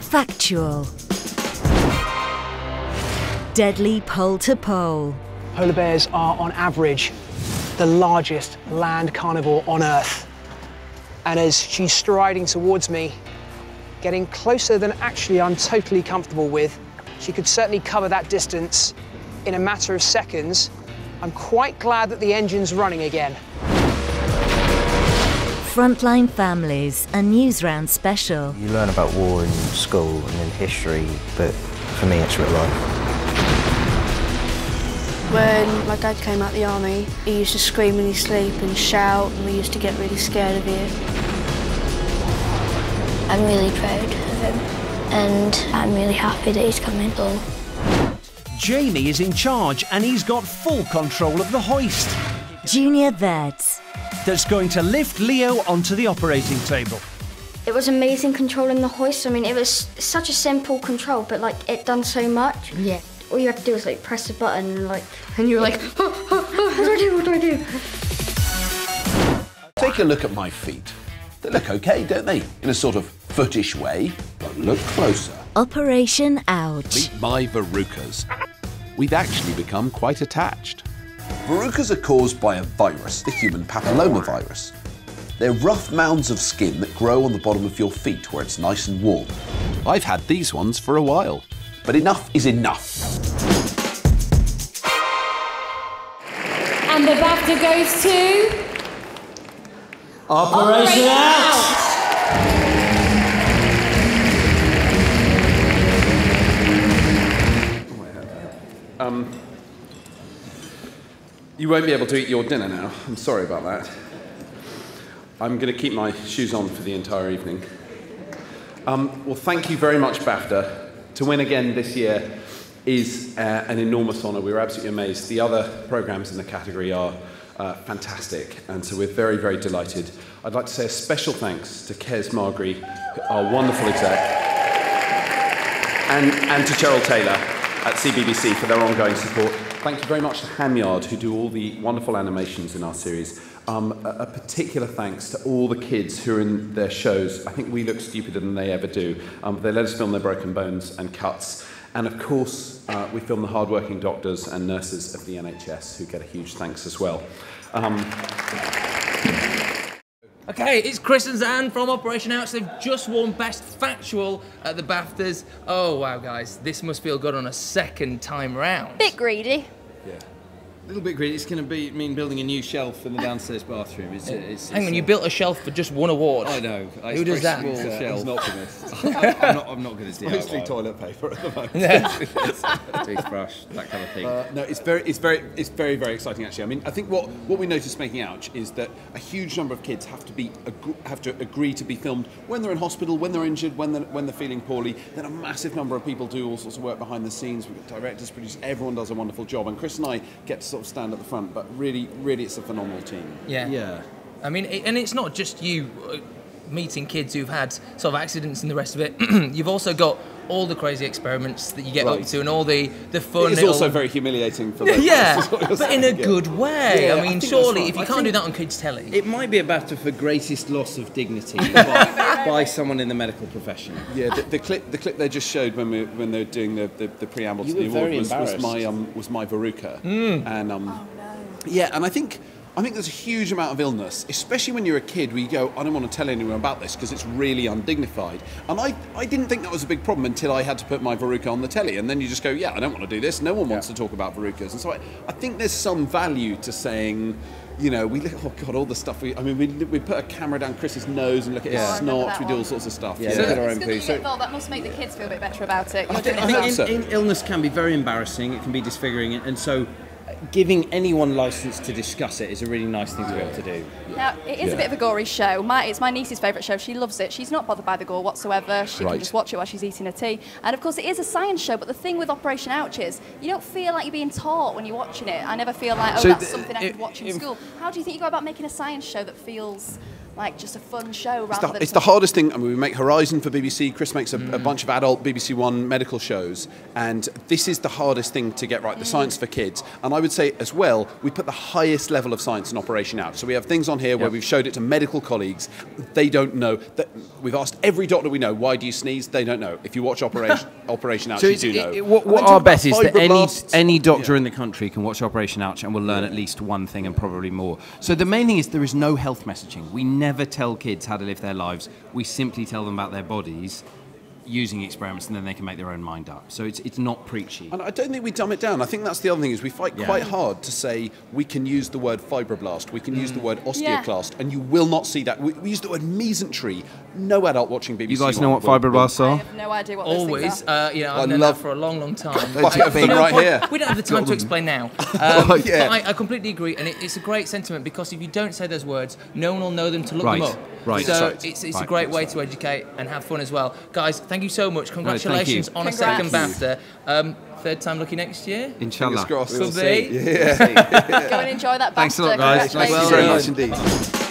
Factual. Deadly pole-to-pole. Polar bears are, on average, the largest land carnivore on Earth. And as she's striding towards me, getting closer than actually I'm totally comfortable with, she could certainly cover that distance in a matter of seconds. I'm quite glad that the engine's running again. Frontline Families, a news round special. You learn about war in school and in history, but for me it's real life. When my dad came out of the army, he used to scream in his sleep and shout, and we used to get really scared of it. I'm really proud of him, and I'm really happy that he's coming home. Jamie is in charge, and he's got full control of the hoist. Junior Vets. That's going to lift Leo onto the operating table. It was amazing controlling the hoist. I mean, it was such a simple control, but like it done so much. Yeah. All you had to do was like press a button and you were like, what do I do? Take a look at my feet. They look okay, don't they? In a sort of footish way, but look closer. Operation Ouch. Meet my verrucas. We've actually become quite attached. Verrucas are caused by a virus, the human papillomavirus. They're rough mounds of skin that grow on the bottom of your feet where it's nice and warm. I've had these ones for a while. But enough is enough. And the BAFTA goes to... Operation Ouch! You won't be able to eat your dinner now. I'm sorry about that. I'm going to keep my shoes on for the entire evening. Well, thank you very much, BAFTA. To win again this year is an enormous honour. We were absolutely amazed. The other programmes in the category are fantastic, and so we're very, very delighted. I'd like to say a special thanks to Kes Margery, our wonderful exec, and to Cheryl Taylor at CBBC for their ongoing support. Thank you very much to Hamyard, who do all the wonderful animations in our series. A particular thanks to all the kids who are in their shows. I think we look stupider than they ever do. They let us film their broken bones and cuts. And of course, we film the hard-working doctors and nurses of the NHS, who get a huge thanks as well. Okay, it's Chris and Zan from Operation Ouch. They've just won Best Factual at the BAFTAs. Oh, wow, guys. This must feel good on a second time round. Bit greedy. Yeah. A little bit greedy. It's going to mean building a new shelf in the downstairs bathroom. Hang on, you built a shelf for just one award. I know. Who does that? It's not for this. I'm not good at DIY. Mostly toilet paper at the moment. Toothbrush, that kind of thing. No, it's very, very exciting actually. I mean, I think what we noticed making Ouch is that a huge number of kids have to agree to be filmed when they're in hospital, when they're injured, when they're feeling poorly. Then a massive number of people do all sorts of work behind the scenes. We've got directors, producers, everyone does a wonderful job. And Chris and I get to sort of stand at the front, but really, it's a phenomenal team. Yeah. I mean, and it's not just you meeting kids who've had sort of accidents and the rest of it. You've also got all the crazy experiments that you get up to and all the fun. It's also very humiliating for them. Yeah, but in a good way. Yeah, I mean, surely if you can't do that on kids' telly, it might be a BAFTA for greatest loss of dignity by someone in the medical profession. Yeah, the clip they just showed when they were doing the preamble to the award was my verruca, and yeah, and I think there's a huge amount of illness, especially when you're a kid, where you go, I don't want to tell anyone about this because it's really undignified. And I didn't think that was a big problem until I had to put my verruca on the telly. And then you just go, yeah, I don't want to do this. No one wants to talk about verrucas. And so I think there's some value to saying, you know, oh God, all the stuff we put a camera down Chris's nose and look at his snot. We do all sorts of stuff. Yeah, so it's good that you that must make the kids feel a bit better about it. I think illness can be very embarrassing. It can be disfiguring, and so giving anyone license to discuss it is a really nice thing to be able to do. Now, it is a bit of a gory show. It's my niece's favourite show. She loves it. She's not bothered by the gore whatsoever. She can just watch it while she's eating her tea. And of course, it is a science show, but the thing with Operation Ouch is you don't feel like you're being taught when you're watching it. I never feel like, that's something I could watch in school. How do you think you go about making a science show that feels like just a fun show rather than... It's the hardest thing. I mean, we make Horizon for BBC. Chris makes a bunch of adult BBC One medical shows, and this is the hardest thing to get right, the science for kids. And I would say as well, we put the highest level of science in Operation Out. So we have things on here where we've showed it to medical colleagues. They don't know. That we've asked every doctor we know, why do you sneeze? They don't know. If you watch Operation Ouch, so you do know. What our bet is that any doctor in the country can watch Operation Ouch and will learn at least one thing and probably more. So the main thing is there is no health messaging. We never tell kids how to live their lives. We simply tell them about their bodies using experiments, and then they can make their own mind up. So it's not preachy. And I don't think we dumb it down. I think that's the other thing, is we fight quite hard to say we can use the word fibroblast, we can use the word osteoclast, and you will not see that. We use the word mesentery. No adult watching BBC. You guys know what fibroblasts are? I have no idea what Always. those things are. You know, I've known that for a long, long time. Right here. We don't have the time to explain now. But I completely agree, and it's a great sentiment, because if you don't say those words, no one will know them to look them up. Right. So it's a great way to educate and have fun as well. Guys, thank you so much. Congratulations on a second BAFTA. Third time lucky next year. Inshallah. Fingers crossed. We'll see. Go and enjoy that BAFTA. Thanks a lot, guys. Thank you very much indeed.